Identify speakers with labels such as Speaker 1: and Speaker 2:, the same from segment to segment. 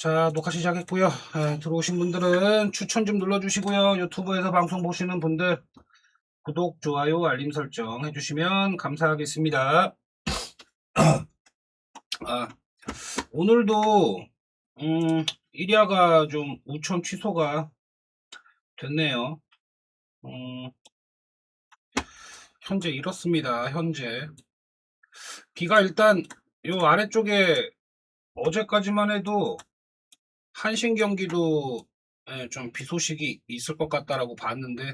Speaker 1: 자, 녹화 시작했고요. 들어오신 분들은 추천 좀 눌러주시고요. 유튜브에서 방송 보시는 분들 구독, 좋아요, 알림 설정 해주시면 감사하겠습니다. 오늘도 1야가 좀 우천 취소가 됐네요. 현재 이렇습니다. 현재 비가 일단 요 아래쪽에 어제까지만 해도 한신 경기도 좀 비 소식이 있을 것 같다라고 봤는데,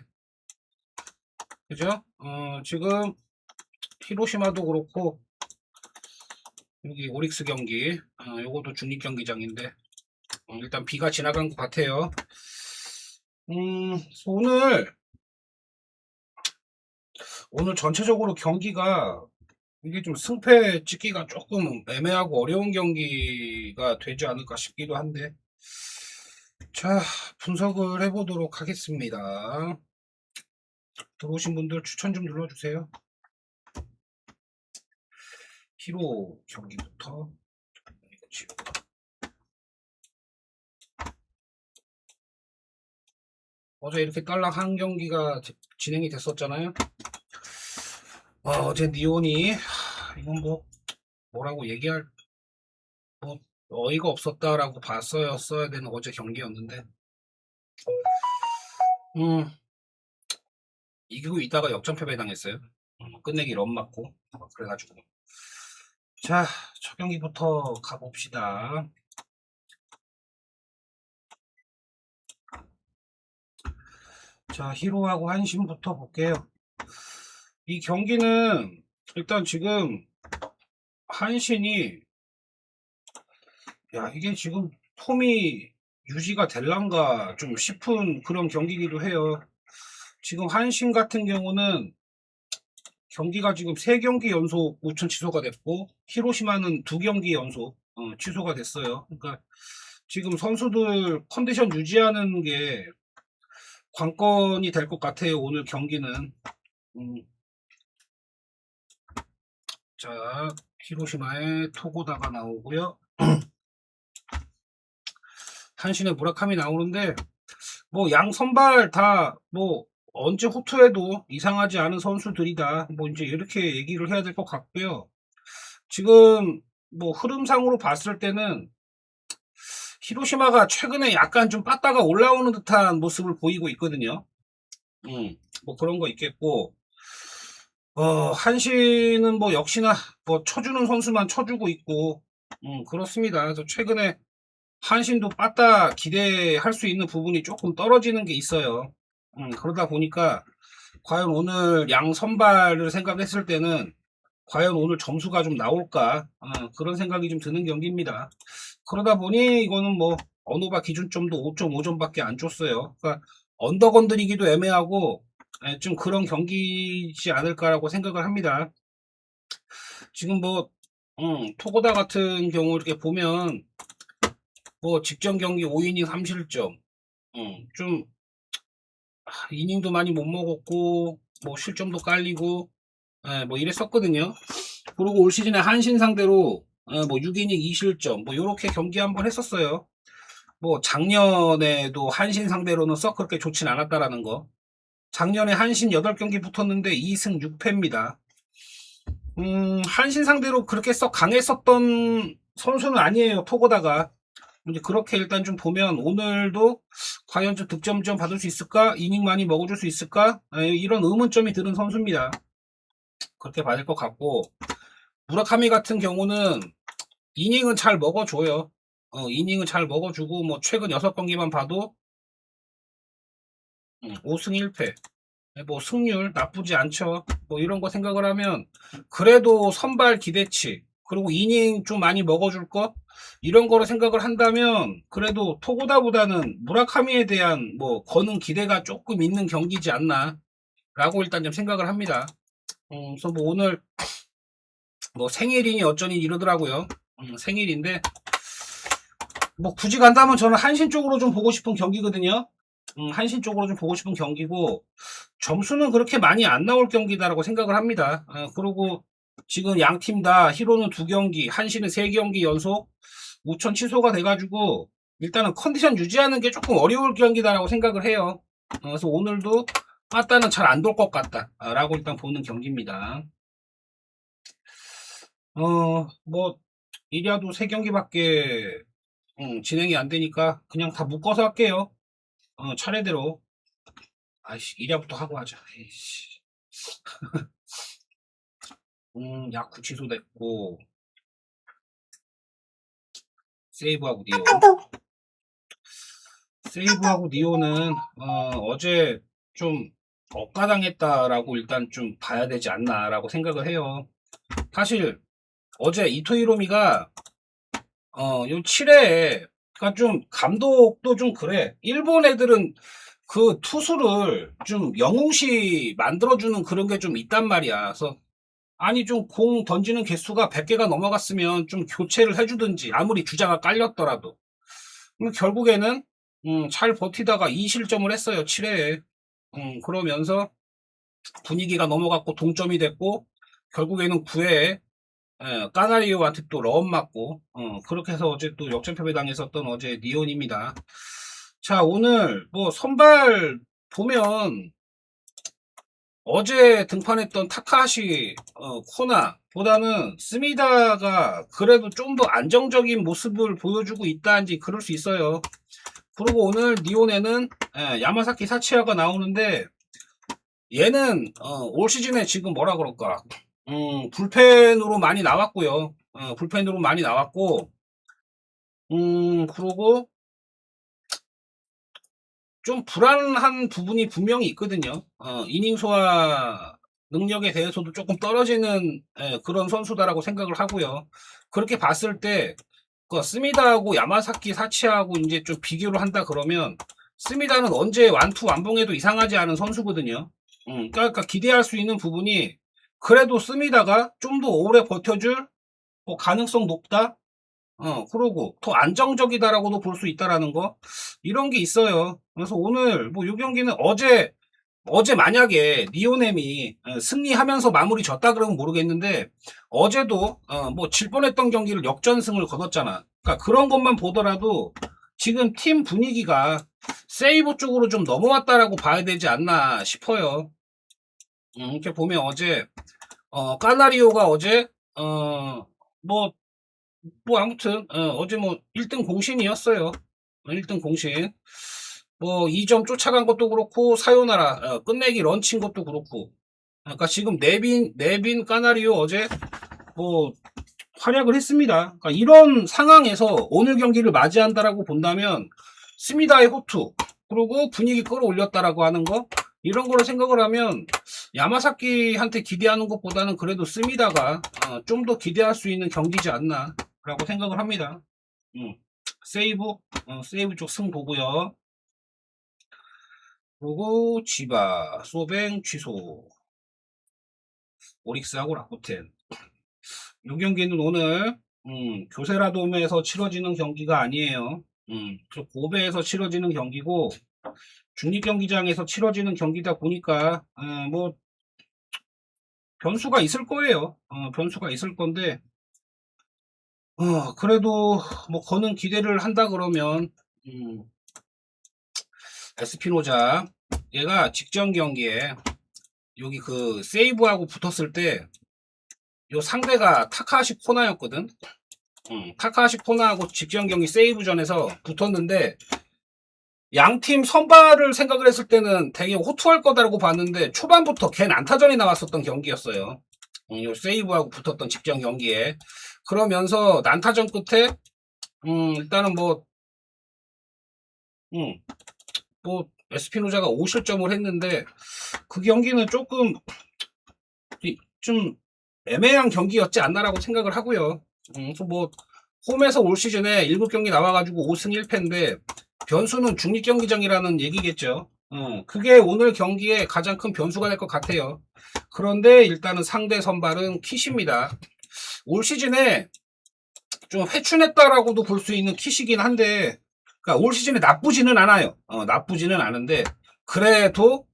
Speaker 1: 그죠? 지금 히로시마도 그렇고 여기 오릭스 경기, 요것도 중립 경기장인데 일단 비가 지나간 것 같아요. 오늘 전체적으로 경기가 이게 좀 승패 찍기가 조금 애매하고 어려운 경기가 되지 않을까 싶기도 한데, 자, 분석을 해보도록 하겠습니다. 들어오신 분들 추천 좀 눌러주세요. 히로 경기부터 어제 이렇게 딸랑 한 경기가 진행이 됐었잖아요. 어제 니온이 이건 뭐라고 얘기할 뭐 어이가 없었다라고 봤어야 되는 어제 경기였는데, 이기고 있다가 역전패배 당했어요. 끝내기 런 맞고 그래가지고. 자, 첫 경기부터 가봅시다. 자, 히로하고 한신부터 볼게요. 이 경기는 일단 지금 한신이, 야, 이게 지금 폼이 유지가 될란가 좀 싶은 그런 경기이기도 해요. 지금 한신 같은 경우는 경기가 지금 3경기 연속 우천 취소가 됐고, 히로시마는 2경기 연속 취소가 됐어요. 그러니까 지금 선수들 컨디션 유지하는 게 관건이 될 것 같아요, 오늘 경기는. 자, 히로시마에 토고다가 나오고요. 한신의 무라카미 나오는데, 뭐 양 선발 다 뭐 언제 호투해도 이상하지 않은 선수들이다, 뭐 이제 이렇게 얘기를 해야 될 것 같고요. 지금 뭐 흐름상으로 봤을 때는 히로시마가 최근에 약간 좀 빠따가 올라오는 듯한 모습을 보이고 있거든요. 뭐 그런 거 있겠고, 한신은 뭐 역시나 뭐 쳐주는 선수만 쳐주고 있고, 그렇습니다. 그래서 최근에 한신도 빠따 기대할 수 있는 부분이 조금 떨어지는 게 있어요. 그러다 보니까 과연 오늘 양 선발을 생각했을 때는 과연 오늘 점수가 좀 나올까, 그런 생각이 좀 드는 경기입니다. 그러다 보니 이거는 뭐 언어바 기준점도 5.5점밖에 안 줬어요. 그러니까 언더 건드리기도 애매하고 좀 그런 경기지 않을까라고 생각을 합니다. 지금 뭐 토고다 같은 경우 이렇게 보면 뭐 직전 경기 5이닝 3실점, 좀 이닝도 많이 못 먹었고 뭐 실점도 깔리고 뭐 이랬었거든요. 그리고 올 시즌에 한신 상대로 뭐 6이닝 2실점 뭐 요렇게 경기 한번 했었어요. 뭐 작년에도 한신 상대로는 썩 그렇게 좋진 않았다라는 거. 작년에 한신 8경기 붙었는데 2승 6패입니다. 한신 상대로 그렇게 썩 강했었던 선수는 아니에요, 토고다가. 이제 그렇게 일단 좀 보면 오늘도 과연 좀 득점 좀 받을 수 있을까? 이닝 많이 먹어줄 수 있을까? 이런 의문점이 드는 선수입니다. 그렇게 받을 것 같고, 무라카미 같은 경우는 이닝은 잘 먹어줘요. 이닝은 잘 먹어주고, 뭐 최근 6경기만 봐도 5승 1패. 뭐 승률 나쁘지 않죠. 뭐 이런 거 생각을 하면 그래도 선발 기대치, 그리고 이닝 좀 많이 먹어줄 것, 이런 거로 생각을 한다면 그래도 토고다보다는 무라카미에 대한 뭐 거는 기대가 조금 있는 경기지 않나 라고 일단 좀 생각을 합니다. 그래서 뭐 오늘 뭐 생일이니 어쩌니 이러더라고요. 생일인데 뭐 굳이 간다면 저는 한신 쪽으로 좀 보고 싶은 경기거든요. 한신 쪽으로 좀 보고 싶은 경기고, 점수는 그렇게 많이 안 나올 경기다라고 생각을 합니다. 그리고 지금 양 팀 다 히로는 2경기, 한신은 3경기 연속 우천 취소가 돼가지고 일단은 컨디션 유지하는 게 조금 어려울 경기다라고 생각을 해요. 그래서 오늘도 빠따는 잘 안 돌 것 같다 라고 일단 보는 경기입니다. 뭐 이리아도 3경기밖에 진행이 안 되니까 그냥 다 묶어서 할게요. 차례대로. 아이씨, 이리아부터 하고 하자. 에이씨. 야쿠 취소됐고 세이브하고 니오. 세이브하고 니오는 어제 좀 억가당했다라고 일단 좀 봐야 되지 않나라고 생각을 해요. 사실 어제 이토 히로미가 요 7회에 그러니까 좀 감독도 좀 그래. 일본 애들은 그 투수를 좀 영웅시 만들어주는 그런 게 좀 있단 말이야. 그래서 아니 좀 공 던지는 개수가 100개가 넘어갔으면 좀 교체를 해주든지 아무리 주자가 깔렸더라도 결국에는 잘 버티다가 2실점을 했어요. 7회에. 그러면서 분위기가 넘어갔고 동점이 됐고 결국에는 9회에 까나리오한테 또 런 맞고 그렇게 해서 어제 또 역전패배 당했었던 어제 니온입니다. 자, 오늘 뭐 선발 보면 어제 등판했던 타카하시 코나 보다는 스미다가 그래도 좀 더 안정적인 모습을 보여주고 있다는지 그럴 수 있어요. 그리고 오늘 니온에는 야마사키 사치야가 나오는데 얘는 올 시즌에 지금 뭐라 그럴까 불펜으로 많이 나왔고요. 불펜으로 많이 나왔고 그리고 좀 불안한 부분이 분명히 있거든요. 이닝 소화 능력에 대해서도 조금 떨어지는 그런 선수다라고 생각을 하고요. 그렇게 봤을 때 그 스미다하고 야마사키 사치하고 이제 좀 비교를 한다 그러면 스미다는 언제 완투 완봉해도 이상하지 않은 선수거든요. 그러니까 기대할 수 있는 부분이 그래도 스미다가 좀 더 오래 버텨줄 뭐 가능성 높다. 그러고 더 안정적이다라고도 볼 수 있다라는 거 이런 게 있어요. 그래서 오늘 뭐 이 경기는 어제 만약에 니오넴이 승리하면서 마무리 졌다 그러면 모르겠는데 어제도 뭐 질 뻔했던 경기를 역전승을 거뒀잖아. 그러니까 그런 것만 보더라도 지금 팀 분위기가 세이브 쪽으로 좀 넘어왔다라고 봐야 되지 않나 싶어요. 이렇게 보면 어제 까나리오가 어제 뭐 아무튼 어제 뭐 1등 공신이었어요. 1등 공신. 뭐 2점 쫓아간 것도 그렇고 사요나라 끝내기 런치인 것도 그렇고. 그러니까 지금 네빈 까나리오 어제 뭐 활약을 했습니다. 그러니까 이런 상황에서 오늘 경기를 맞이한다라고 본다면 스미다의 호투 그리고 분위기 끌어올렸다라고 하는 거 이런 거를 생각을 하면 야마사키한테 기대하는 것보다는 그래도 스미다가 좀 더 기대할 수 있는 경기지 않나 라고 생각을 합니다. 세이브 쪽 승 보고요. 그리고 지바 소뱅 취소 오릭스하고 라쿠텐 이 경기는 오늘 교세라돔에서 치러지는 경기가 아니에요. 고베에서 치러지는 경기고 중립경기장에서 치러지는 경기다 보니까 뭐 변수가 있을 거예요. 변수가 있을 건데 그래도 뭐 거는 기대를 한다 그러면 에스피노자 얘가 직전 경기에 여기 그 세이브하고 붙었을 때 요 상대가 타카하시 코나였거든. 타카하시 코나하고 직전 경기 세이브전에서 붙었는데 양팀 선발을 생각을 했을 때는 되게 호투할 거다라고 봤는데 초반부터 걘 안타전이 나왔었던 경기였어요. 요 세이브하고 붙었던 직전 경기에 그러면서 난타전 끝에 일단은 뭐 에스피노자가 5실점을 했는데 그 경기는 조금 좀 애매한 경기였지 않나라고 생각을 하고요. 뭐 홈에서 올 시즌에 7경기 나와가지고 5승 1패인데 변수는 중립경기장이라는 얘기겠죠. 그게 오늘 경기에 가장 큰 변수가 될 것 같아요. 그런데 일단은 상대 선발은 킷입니다. 올 시즌에 좀 회춘했다라고도 볼 수 있는 킷이긴 한데 그러니까 올 시즌에 나쁘지는 않아요. 나쁘지는 않은데 그래도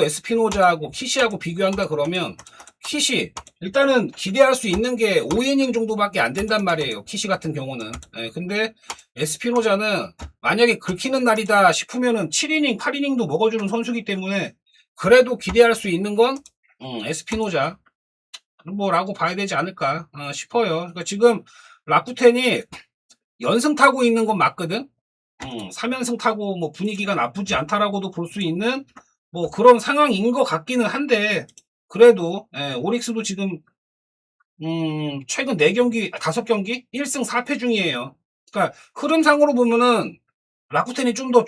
Speaker 1: 에스피노자하고 키시하고 비교한다 그러면 키시 일단은 기대할 수 있는 게 5이닝 정도밖에 안 된단 말이에요. 키시 같은 경우는. 근데 에스피노자는 만약에 긁히는 날이다 싶으면은 7이닝, 8이닝도 먹어주는 선수이기 때문에 그래도 기대할 수 있는 건 에스피노자 뭐라고 봐야 되지 않을까 싶어요. 그러니까 지금 라쿠텐이 연승 타고 있는 건 맞거든. 3연승 타고 뭐 분위기가 나쁘지 않다라고도 볼 수 있는 뭐 그런 상황인 것 같기는 한데 그래도 오릭스도 지금 최근 4경기, 5경기 1승 4패 중이에요. 그러니까 흐름상으로 보면은 라쿠텐이 좀 더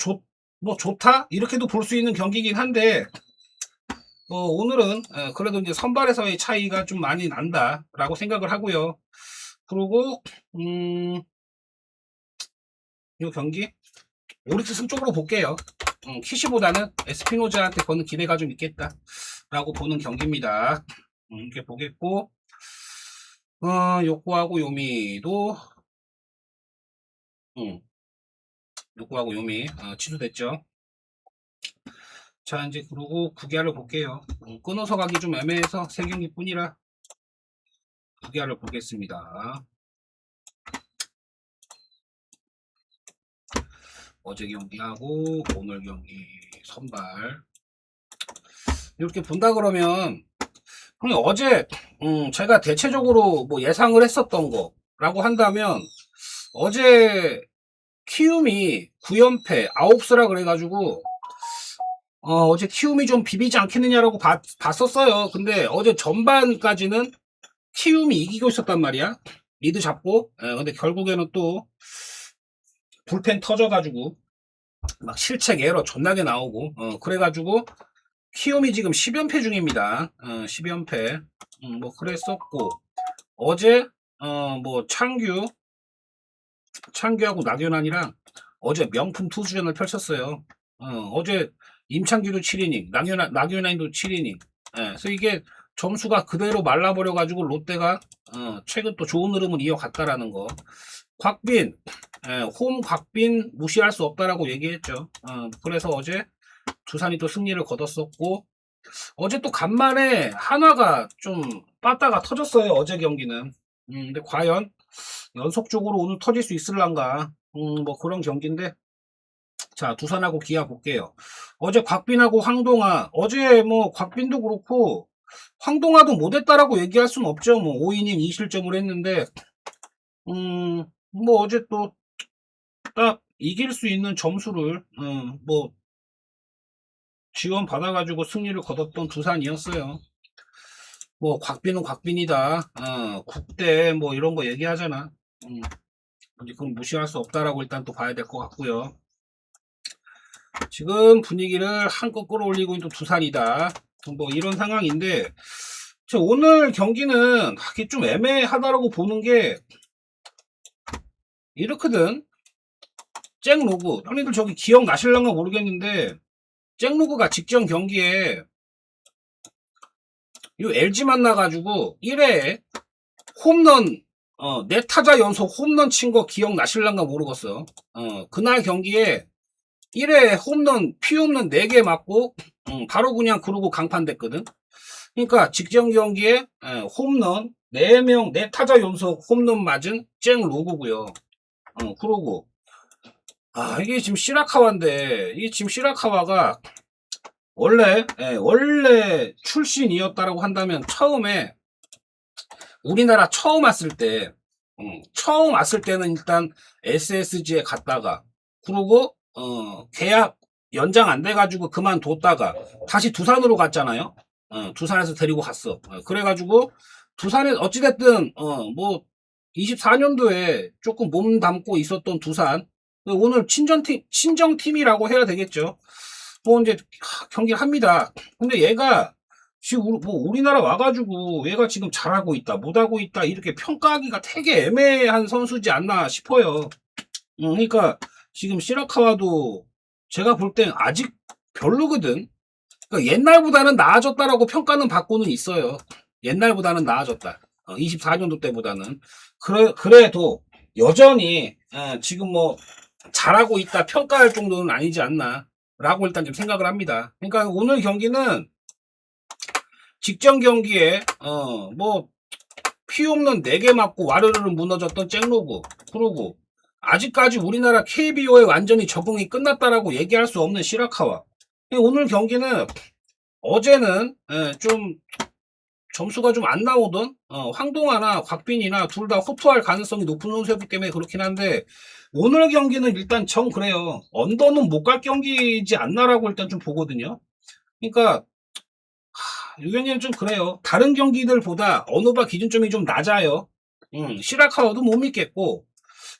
Speaker 1: 뭐 좋다 이렇게도 볼 수 있는 경기긴 한데 뭐 오늘은 그래도 이제 선발에서의 차이가 좀 많이 난다라고 생각을 하고요. 그리고 이 경기 오릭스 승 쪽으로 볼게요. 키시보다는 에스피노자한테 거는 기대가 좀 있겠다라고 보는 경기입니다. 이렇게 보겠고 요코하고 요미도 요코하고 요미 취소됐죠. 자 이제 그러고 구기아를 볼게요. 끊어서 가기 좀 애매해서 3경기 뿐이라 구기아를 보겠습니다. 어제 경기하고 오늘 경기 선발 이렇게 본다 그러면 어제 제가 대체적으로 뭐 예상을 했었던 거라고 한다면 어제 키움이 9연패 9수라 그래가지고 어제 키움이 좀 비비지 않겠느냐라고 봤었어요. 근데 어제 전반까지는 키움이 이기고 있었단 말이야. 리드 잡고 근데 결국에는 또 불펜 터져가지고 막 실책 에러 존나게 나오고 그래가지고 키움이 지금 10연패 중입니다. 10연패 뭐 그랬었고 어제 뭐 창규하고 낙연환이랑 어제 명품 투수전을 펼쳤어요. 어제 임창규도 7이닝 낙연환도 7이닝 그래서 이게 점수가 그대로 말라버려가지고 롯데가 최근 또 좋은 흐름을 이어갔다라는 거. 곽빈 홈 곽빈 무시할 수 없다라고 얘기했죠. 그래서 어제 두산이 또 승리를 거뒀었고 어제 또 간만에 한화가 좀 빠따가 터졌어요. 어제 경기는. 근데 과연 연속적으로 오늘 터질 수 있을란가 뭐 그런 경기인데 자 두산하고 기아 볼게요. 어제 곽빈하고 황동아 어제 뭐 곽빈도 그렇고 황동아도 못했다라고 얘기할 수는 없죠. 뭐 5이닝 2실점을 했는데 뭐 어제 또 딱 이길 수 있는 점수를 뭐 지원 받아가지고 승리를 거뒀던 두산이었어요. 뭐 곽빈은 곽빈이다. 국대 뭐 이런 거 얘기하잖아. 그건 무시할 수 없다라고 일단 또 봐야 될 것 같고요. 지금 분위기를 한껏 끌어올리고 있는 두산이다. 뭐 이런 상황인데 오늘 경기는 좀 애매하다라고 보는 게 이렇거든. 잭로그 형님들 저기 기억나실랑가 모르겠는데 잭로그가 직전 경기에 이 LG 만나가지고 1회에 홈런 4타자 연속 홈런 친 거 기억나실랑가 모르겠어. 그날 경기에 1회에 홈런 피홈런 4개 맞고 바로 그냥 그러고 강판됐거든. 그러니까 직전 경기에 홈런 4명 4타자 연속 홈런 맞은 잭 로그고요. 그러고 이게 지금 시라카와인데 이게 지금 시라카와가 원래 출신이었다라고 한다면 처음에 우리나라 처음 왔을 때는 일단 SSG에 갔다가 그러고 계약 연장 안 돼가지고 그만뒀다가 다시 두산으로 갔잖아요. 두산에서 데리고 갔어. 그래가지고 두산에 어찌됐든 뭐 24년도에 조금 몸 담고 있었던 두산 오늘 친정팀이라고 해야 되겠죠. 뭐 이제 경기를 합니다. 근데 얘가 지금 뭐 우리나라 와가지고 얘가 지금 잘하고 있다 못하고 있다 이렇게 평가하기가 되게 애매한 선수지 않나 싶어요. 그러니까 지금 시라카와도 제가 볼 땐 아직 별로거든. 그러니까 옛날보다는 나아졌다라고 평가는 받고는 있어요. 옛날보다는 나아졌다. 24년도 때보다는 그래도 여전히 지금 뭐 잘하고 있다 평가할 정도는 아니지 않나 라고 일단 좀 생각을 합니다. 그러니까 오늘 경기는 직전 경기에 뭐 피홈런 4개 맞고 와르르르 무너졌던 잭로그 그러고 아직까지 우리나라 KBO에 완전히 적응이 끝났다라고 얘기할 수 없는 시라카와 오늘 경기는 어제는 좀 점수가 좀 안 나오던 황동아나 곽빈이나 둘 다 호투할 가능성이 높은 선수였기 때문에 그렇긴 한데 오늘 경기는 일단 정 그래요. 언더는 못 갈 경기이지 않나라고 일단 좀 보거든요. 그러니까 이 경기는 좀 그래요. 다른 경기들보다 언어바 기준점이 좀 낮아요. 시라카와도 못 믿겠고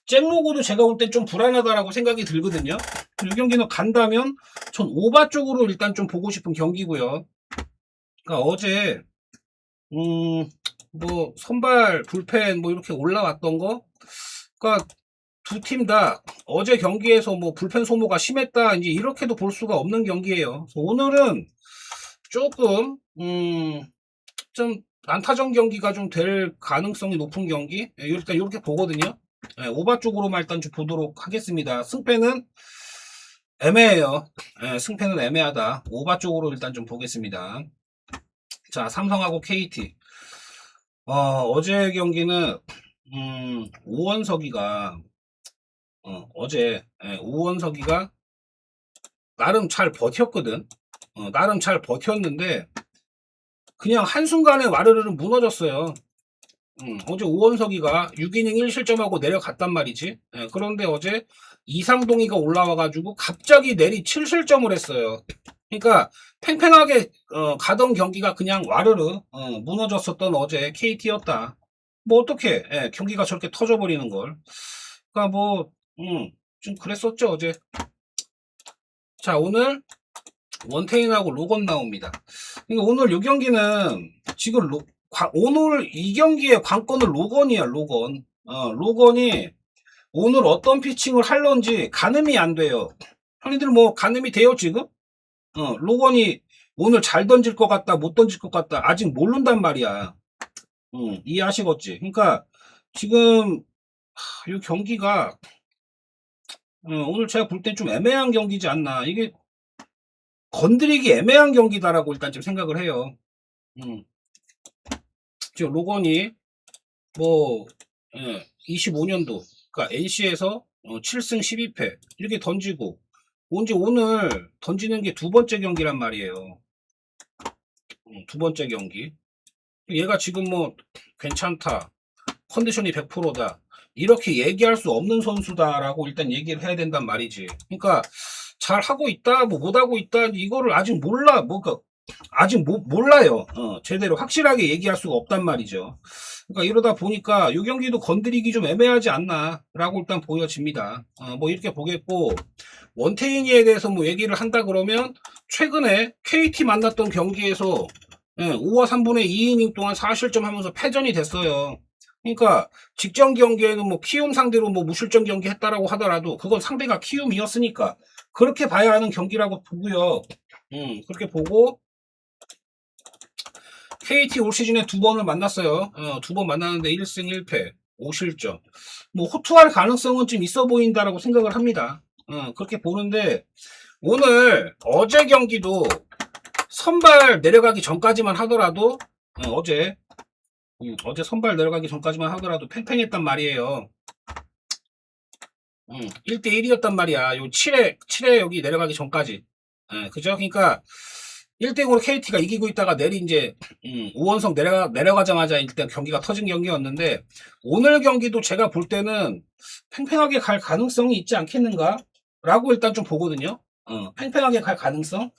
Speaker 1: 잭로고도 제가 볼 땐 좀 불안하다라고 생각이 들거든요. 이 경기는 간다면 전 오바 쪽으로 일단 좀 보고 싶은 경기고요. 그러니까 어제 뭐 선발 불펜 뭐 이렇게 올라왔던 거 그러니까 두 팀 다 어제 경기에서 뭐 불펜 소모가 심했다 이제 이렇게도 볼 수가 없는 경기예요. 그래서 오늘은 조금 좀 난타전 경기가 좀 될 가능성이 높은 경기 일단 이렇게 보거든요. 오바 쪽으로만 일단 좀 보도록 하겠습니다. 승패는 애매해요. 승패는 애매하다. 오바 쪽으로 일단 좀 보겠습니다. 자, 삼성하고 KT. 어제 경기는 오원석이가 어제 오원석이가 나름 잘 버텼거든. 나름 잘 버텼는데 그냥 한순간에 와르르르 무너졌어요. 어제 오원석이가 6이닝 1실점하고 내려갔단 말이지. 그런데 어제 이상동이가 올라와가지고 갑자기 내리 7실점을 했어요. 그러니까 팽팽하게 가던 경기가 그냥 와르르 무너졌었던 어제 KT였다. 뭐 어떻게 경기가 저렇게 터져버리는 걸. 그러니까 뭐 좀 그랬었죠 어제. 자 오늘 원태인하고 로건 나옵니다. 그러니까 오늘 이 경기는 지금 오늘 이 경기의 관건은 로건이야 로건. 로건이 오늘 어떤 피칭을 할런지 가늠이 안 돼요. 형님들 뭐 가늠이 돼요 지금? 로건이 오늘 잘 던질 것 같다 못 던질 것 같다 아직 모른단 말이야. 이해하시겠지? 그러니까 지금 이 경기가 오늘 제가 볼 땐 좀 애매한 경기지 않나. 이게 건드리기 애매한 경기다라고 일단 좀 생각을 해요. 지금 로건이 뭐 25년도 그러니까 NC에서 7승 12패 이렇게 던지고 언제 오늘 던지는 게 두 번째 경기란 말이에요. 두 번째 경기. 얘가 지금 뭐 괜찮다. 컨디션이 100%다. 이렇게 얘기할 수 없는 선수다라고 일단 얘기를 해야 된단 말이지. 그러니까 잘 하고 있다, 뭐 못하고 있다, 이거를 아직 몰라. 뭐가 아직 몰라요. 제대로 확실하게 얘기할 수가 없단 말이죠. 그러니까 이러다 보니까 이 경기도 건드리기 좀 애매하지 않나라고 일단 보여집니다. 뭐 이렇게 보겠고 원태인이에 대해서 뭐 얘기를 한다 그러면 최근에 KT 만났던 경기에서 5와 3분의 2이닝 동안 4실점 하면서 패전이 됐어요. 그러니까 직전 경기에는 뭐 키움 상대로 뭐 무실점 경기 했다라고 하더라도 그건 상대가 키움이었으니까 그렇게 봐야 하는 경기라고 보고요. 그렇게 보고 KT 올 시즌에 두 번을 만났어요. 두 번 만났는데 1승 1패 5실점. 뭐 호투할 가능성은 좀 있어 보인다라고 생각을 합니다. 그렇게 보는데 오늘 어제 경기도 선발 내려가기 전까지만 하더라도 어제 선발 내려가기 전까지만 하더라도 팽팽했단 말이에요. 1대1이었단 말이야. 요 7회 여기 내려가기 전까지. 그죠? 그러니까 1대0으로 KT가 이기고 있다가 내리 이제 5원석 내려가자마자 일단 경기가 터진 경기였는데 오늘 경기도 제가 볼 때는 팽팽하게 갈 가능성이 있지 않겠는가? 라고 일단 좀 보거든요. 팽팽하게 갈 가능성.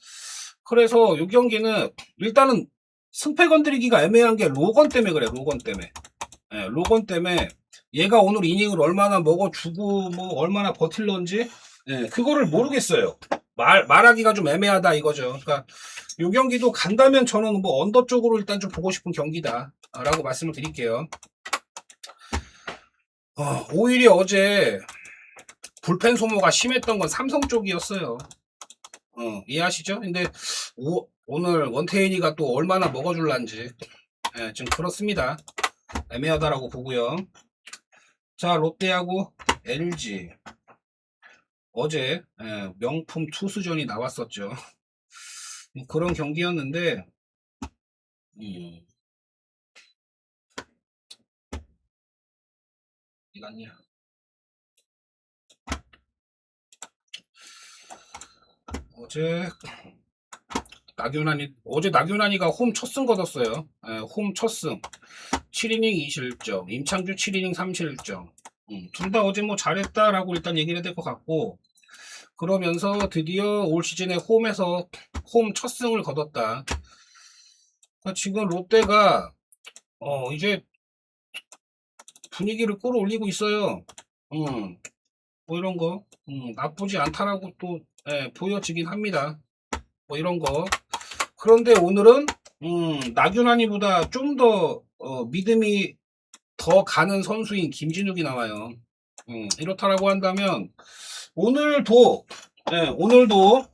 Speaker 1: 그래서 이 경기는 일단은 승패 건드리기가 애매한 게 로건 때문에 그래. 로건 때문에. 로건 때문에 얘가 오늘 이닝을 얼마나 먹어주고 뭐 얼마나 버틸런지 그거를 모르겠어요. 말하기가 좀 애매하다 이거죠. 그러니까 요 경기도 간다면 저는 뭐 언더 쪽으로 일단 좀 보고 싶은 경기다 라고 말씀을 드릴게요. 오히려 어제 불펜 소모가 심했던 건 삼성 쪽이었어요. 이해하시죠? 근데 오늘 원태인이가 또 얼마나 먹어줄란지 좀 그렇습니다. 애매하다라고 보고요. 자 롯데하고 LG 어제 명품 투수전이 나왔었죠. 그런 경기였는데 이간냐 어제 어제 나균환이가 홈 첫 승 거뒀어요. 예, 홈 첫 승. 7이닝 2실점, 임창규 7이닝 3실점. 둘 다 어제 뭐 잘했다라고 일단 얘기를 해야 될 것 같고, 그러면서 드디어 올 시즌에 홈에서 홈 첫 승을 거뒀다. 그러니까 지금 롯데가 이제 분위기를 끌어올리고 있어요. 뭐 이런 거 나쁘지 않다라고 또 보여지긴 합니다. 뭐 이런 거. 그런데 오늘은 나균환이보다 좀 더 믿음이 더 가는 선수인 김진욱이 나와요. 이렇다라고 한다면 오늘도 오늘도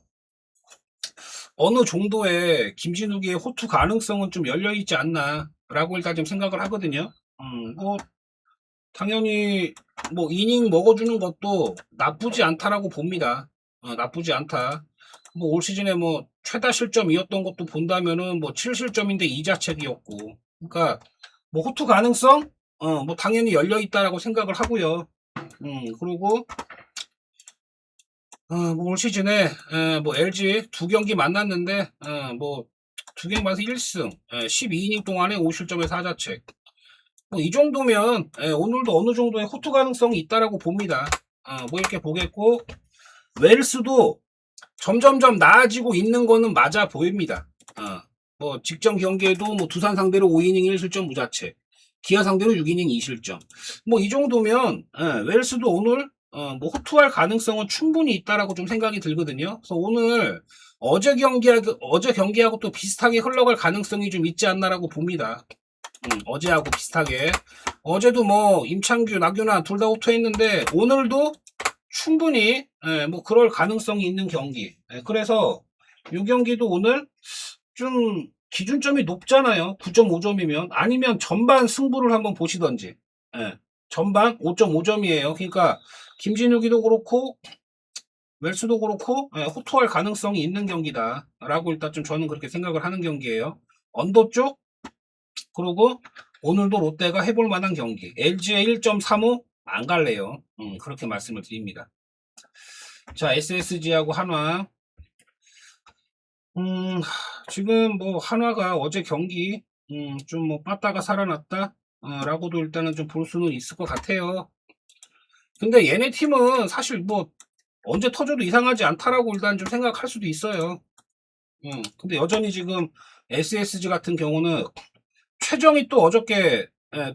Speaker 1: 어느 정도의 김진욱의 호투 가능성은 좀 열려 있지 않나라고 일단 좀 생각을 하거든요. 뭐 당연히 뭐 이닝 먹어주는 것도 나쁘지 않다라고 봅니다. 나쁘지 않다. 뭐 올 시즌에 뭐 최다 실점이었던 것도 본다면은 뭐 7실점인데 2자책이었고, 그러니까 뭐 호투 가능성 뭐 당연히 열려 있다라고 생각을 하고요. 그리고 뭐올 시즌에 뭐 LG 두 경기 만났는데 뭐 두 경기 만나서 1승 12이닝 동안에 5실점에 4자책. 뭐 이 정도면 오늘도 어느 정도의 호투 가능성이 있다라고 봅니다. 뭐 이렇게 보겠고, 웰스도 점점점 나아지고 있는 거는 맞아 보입니다. 뭐 직전 경기에도 뭐 두산 상대로 5이닝 1실점 무자책, 기아 상대로 6이닝 2실점. 뭐 이 정도면 웰스도 오늘 뭐 호투할 가능성은 충분히 있다라고 좀 생각이 들거든요. 그래서 오늘 어제 경기하고 또 비슷하게 흘러갈 가능성이 좀 있지 않나라고 봅니다. 어제하고 비슷하게. 어제도 뭐 임창규, 나균환 둘 다 호투했는데 오늘도 충분히 뭐 그럴 가능성이 있는 경기. 그래서 이 경기도 오늘 좀 기준점이 높잖아요. 9.5점이면. 아니면 전반 승부를 한번 보시던지. 전반 5.5점이에요. 그러니까 김진욱이도 그렇고 웰스도 그렇고 호투할 가능성이 있는 경기다 라고 일단 좀 저는 그렇게 생각을 하는 경기예요. 언더 쪽, 그리고 오늘도 롯데가 해볼 만한 경기. LG의 1.35 안 갈래요. 그렇게 말씀을 드립니다. 자, SSG하고 한화. 지금 뭐 한화가 어제 경기 좀 뭐 빠따가 살아났다 라고도 일단은 좀 볼 수는 있을 것 같아요. 근데 얘네 팀은 사실 뭐 언제 터져도 이상하지 않다라고 일단 좀 생각할 수도 있어요. 근데 여전히 지금 SSG 같은 경우는 최정이 또 어저께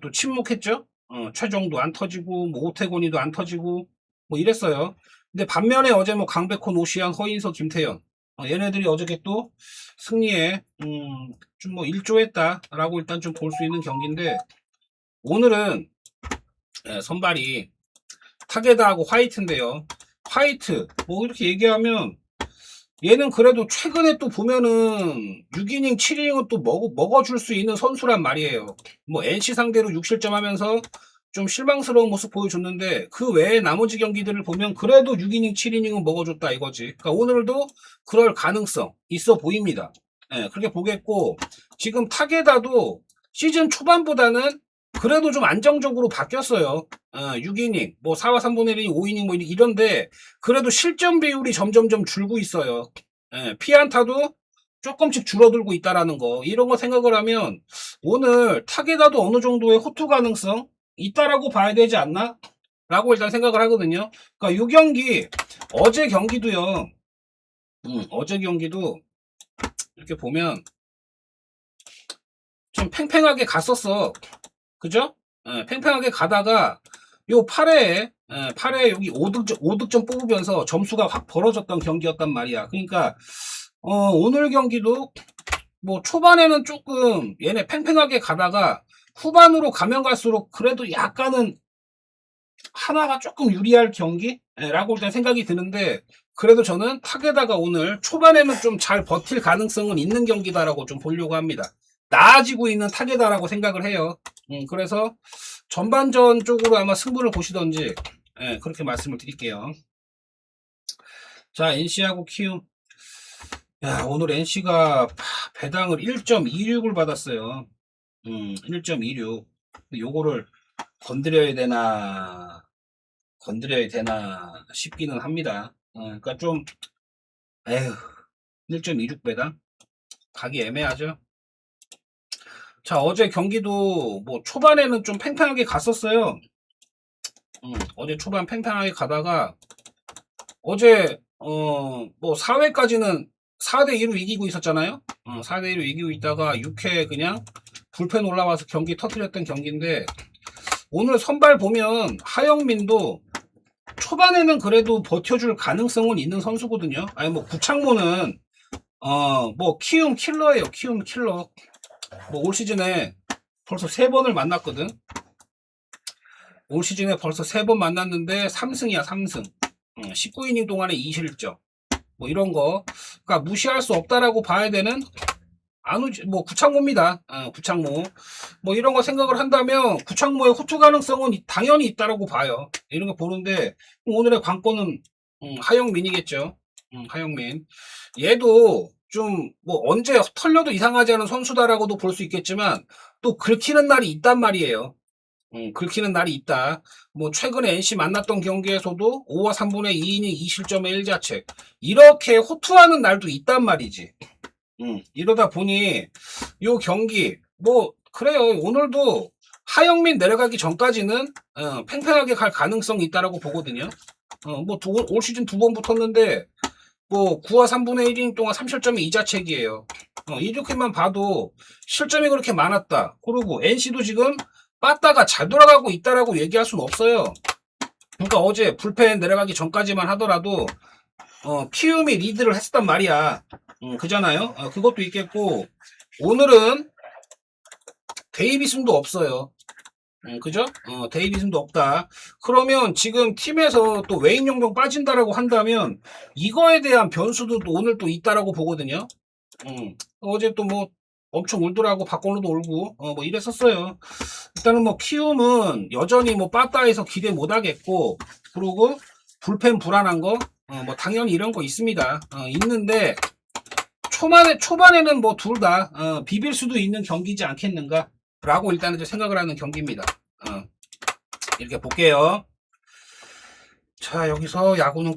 Speaker 1: 또 침묵했죠. 최정도 안 터지고 뭐 오태곤이도 안 터지고 뭐 이랬어요. 근데 반면에 어제 뭐 강백호, 노시안, 허인서, 김태현 얘네들이 어저께 또 승리에 좀 뭐 일조했다라고 일단 좀 볼 수 있는 경기인데, 오늘은 선발이 타게다하고 화이트인데요. 화이트 뭐 이렇게 얘기하면 얘는 그래도 최근에 또 보면은 6이닝 7이닝은 또 먹어줄 수 있는 선수란 말이에요. 뭐 NC 상대로 6실점 하면서 좀 실망스러운 모습 보여줬는데 그 외에 나머지 경기들을 보면 그래도 6이닝 7이닝은 먹어줬다 이거지. 그러니까 오늘도 그럴 가능성 있어 보입니다. 그렇게 보겠고, 지금 타게다도 시즌 초반보다는 그래도 좀 안정적으로 바뀌었어요. 6이닝 뭐 4와 3분의 1이닝 5이닝 뭐 이런데 그래도 실점 비율이 점점점 줄고 있어요. 피안타도 조금씩 줄어들고 있다라는 거, 이런 거 생각을 하면 오늘 타게다도 어느 정도의 호투 가능성 있다라고 봐야 되지 않나? 라고 일단 생각을 하거든요. 그러니까 이 경기, 어제 경기도요. 어제 경기도 이렇게 보면 좀 팽팽하게 갔었어. 그죠? 팽팽하게 가다가 요 8회에 여기 5득점 뽑으면서 점수가 확 벌어졌던 경기였단 말이야. 그러니까 오늘 경기도 뭐 초반에는 조금 얘네 팽팽하게 가다가 후반으로 가면 갈수록 그래도 약간은 하나가 조금 유리할 경기라고 일단 생각이 드는데, 그래도 저는 타게다가 오늘 초반에는 좀 잘 버틸 가능성은 있는 경기다라고 좀 보려고 합니다. 나아지고 있는 타게다라고 생각을 해요. 그래서 전반전 쪽으로 아마 승부를 보시던지 그렇게 말씀을 드릴게요. 자, NC하고 키움. 야, 오늘 NC가 배당을 1.26을 받았어요. 1.26. 요거를 건드려야 되나 싶기는 합니다. 그러니까 좀 에휴, 1.26배다. 가기 애매하죠. 자, 어제 경기도 뭐 초반에는 좀 팽팽하게 갔었어요. 어제 초반 팽팽하게 가다가 어제 뭐 4회까지는 4대2로 이기고 있었잖아요. 4대2로 이기고 있다가 6회 그냥 불펜 올라와서 경기 터뜨렸던 경기인데, 오늘 선발 보면 하영민도 초반에는 그래도 버텨줄 가능성은 있는 선수거든요. 아니 뭐 구창모는 뭐 키움 킬러예요. 키움 킬러. 뭐 올 시즌에 벌써 3번을 만났거든. 올 시즌에 벌써 3번 만났는데 3승이야 3승. 19이닝 동안에 2실점. 뭐 이런 거, 그러니까 무시할 수 없다라고 봐야 되는 뭐 구창모입니다. 구창모. 뭐 이런 거 생각을 한다면 구창모의 후투 가능성은 당연히 있다라고 봐요. 이런 거 보는데 오늘의 관건은 하영민이겠죠. 하영민. 얘도 좀 뭐 언제 털려도 이상하지 않은 선수다라고도 볼 수 있겠지만 또 긁히는 날이 있단 말이에요. 긁히는 날이 있다. 뭐 최근에 NC 만났던 경기에서도 5와 3분의 2이닝 2실점의 1자책 이렇게 호투하는 날도 있단 말이지. 이러다 보니 요 경기 뭐 그래요. 오늘도 하영민 내려가기 전까지는 팽팽하게 갈 가능성이 있다라고 보거든요. 뭐 올 시즌 2번 붙었는데 뭐 9와 3분의 1이닝 동안 3실점이 2자책이에요. 이렇게만 봐도 실점이 그렇게 많았다. 그리고 NC도 지금 빠따가 잘 돌아가고 있다라고 얘기할 수는 없어요. 그러니까 어제 불펜 내려가기 전까지만 하더라도 키움이 리드를 했었단 말이야. 그잖아요. 그것도 있겠고 오늘은 데이비슨도 없어요. 그죠? 데이비슨도 없다. 그러면 지금 팀에서 또 외인 용병 빠진다라고 한다면 이거에 대한 변수도 또 오늘 또 있다라고 보거든요. 어제 또 뭐 엄청 울더라고. 박건우도 울고 뭐 이랬었어요. 일단은 뭐 키움은 여전히 뭐 빠따에서 기대 못하겠고, 그리고 불펜 불안한 거 뭐 당연히 이런 거 있습니다. 있는데 초반에는 뭐 둘 다 비빌 수도 있는 경기지 않겠는가 라고 일단은 생각을 하는 경기입니다. 이렇게 볼게요. 자, 여기서 야구는 끝.